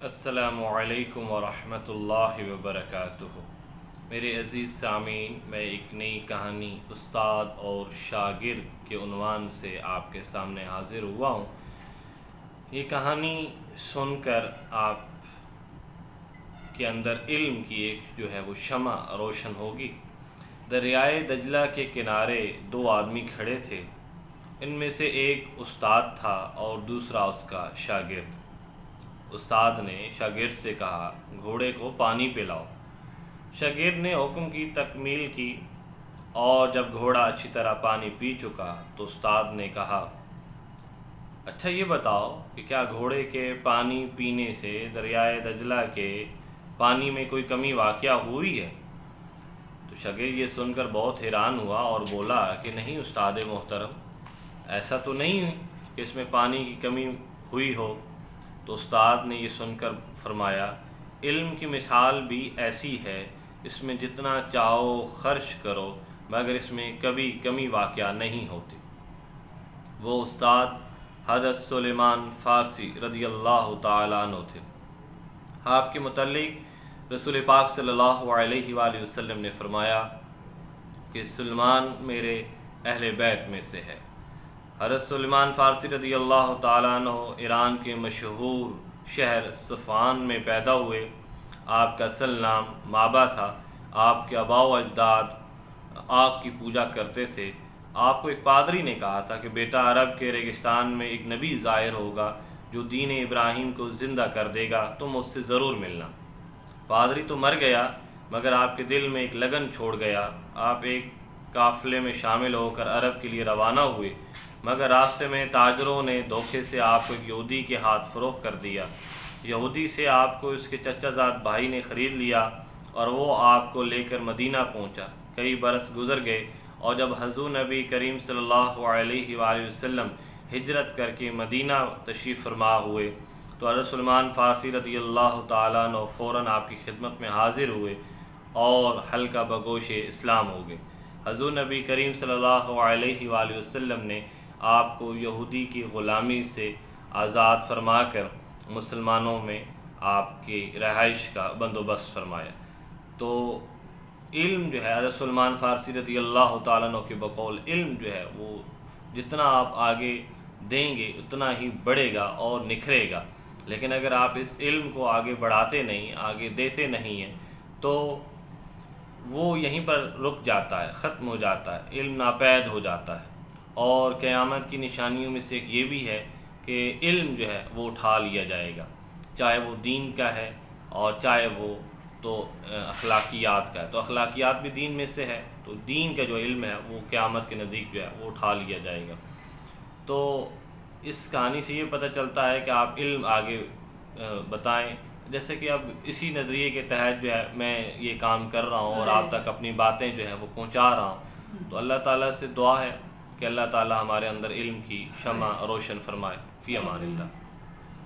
السلام علیکم ورحمۃ اللہ وبرکاتہ۔ میرے عزیز سامعین، میں ایک نئی کہانی استاد اور شاگرد کے عنوان سے آپ کے سامنے حاضر ہوا ہوں۔ یہ کہانی سن کر آپ کے اندر علم کی ایک وہ شمع روشن ہوگی۔ دریائے دجلہ کے کنارے دو آدمی کھڑے تھے۔ ان میں سے ایک استاد تھا اور دوسرا اس کا شاگرد۔ استاد نے شاگرد سے کہا، گھوڑے کو پانی پلاؤ۔ شاگرد نے حکم کی تکمیل کی اور جب گھوڑا اچھی طرح پانی پی چکا تو استاد نے کہا، اچھا یہ بتاؤ کہ کیا گھوڑے کے پانی پینے سے دریائے دجلہ کے پانی میں کوئی کمی واقع ہوئی ہے؟ تو شاگرد یہ سن کر بہت حیران ہوا اور بولا کہ نہیں استاد محترم، ایسا تو نہیں کہ اس میں پانی کی کمی ہوئی ہو۔ تو استاد نے یہ سن کر فرمایا، علم کی مثال بھی ایسی ہے، اس میں جتنا چاہو خرچ کرو مگر اس میں کبھی کمی واقع نہیں ہوتی۔ وہ استاد حضرت سلیمان فارسی رضی اللہ تعالیٰ عنہ تھے۔ آپ کے متعلق رسول پاک صلی اللہ علیہ وآلہ وسلم نے فرمایا کہ سلیمان میرے اہل بیت میں سے ہے۔ حضرت سلیمان فارسی رضی اللہ تعالیٰ عنہ ایران کے مشہور شہر صفوان میں پیدا ہوئے۔ آپ کا اصل نام مابا تھا۔ آپ کے آباء و اجداد آگ کی پوجا کرتے تھے۔ آپ کو ایک پادری نے کہا تھا کہ بیٹا، عرب کے ریگستان میں ایک نبی ظاہر ہوگا جو دین ابراہیم کو زندہ کر دے گا، تم اس سے ضرور ملنا۔ پادری تو مر گیا مگر آپ کے دل میں ایک لگن چھوڑ گیا۔ آپ ایک قافلے میں شامل ہو کر عرب کے لیے روانہ ہوئے مگر راستے میں تاجروں نے دھوکے سے آپ کو ایک یہودی کے ہاتھ فروخت کر دیا۔ یہودی سے آپ کو اس کے چچا زاد بھائی نے خرید لیا اور وہ آپ کو لے کر مدینہ پہنچا۔ کئی برس گزر گئے اور جب حضور نبی کریم صلی اللہ علیہ وآلہ وسلم ہجرت کر کے مدینہ تشریف فرما ہوئے تو حضرت سلیمان فارسی رضی اللہ تعالیٰ عنہ فوراً آپ کی خدمت میں حاضر ہوئے اور حلقہ بگوش اسلام ہو گئے۔ حضور نبی کریم صلی اللہ علیہ وآلہ وسلم نے آپ کو یہودی کی غلامی سے آزاد فرما کر مسلمانوں میں آپ کی رہائش کا بندوبست فرمایا۔ تو علم حضرت سلیمان فارسی رضی اللہ تعالیٰ عنہ کے بقول علم وہ جتنا آپ آگے دیں گے اتنا ہی بڑھے گا اور نکھرے گا، لیکن اگر آپ اس علم کو آگے بڑھاتے نہیں، آگے دیتے نہیں ہیں تو وہ یہیں پر رک جاتا ہے، ختم ہو جاتا ہے، علم ناپید ہو جاتا ہے۔ اور قیامت کی نشانیوں میں سے ایک یہ بھی ہے کہ علم وہ اٹھا لیا جائے گا، چاہے وہ دین کا ہے اور چاہے وہ تو اخلاقیات کا ہے۔ تو اخلاقیات بھی دین میں سے ہے، تو دین کا جو علم ہے وہ قیامت کے نزدیک وہ اٹھا لیا جائے گا۔ تو اس کہانی سے یہ پتہ چلتا ہے کہ آپ علم آگے بتائیں، جیسے کہ اب اسی نظریے کے تحت میں یہ کام کر رہا ہوں اور آپ تک اپنی باتیں وہ پہنچا رہا ہوں۔ تو اللہ تعالیٰ سے دعا ہے کہ اللہ تعالیٰ ہمارے اندر علم کی شمع روشن فرمائے۔ فی امان اللہ۔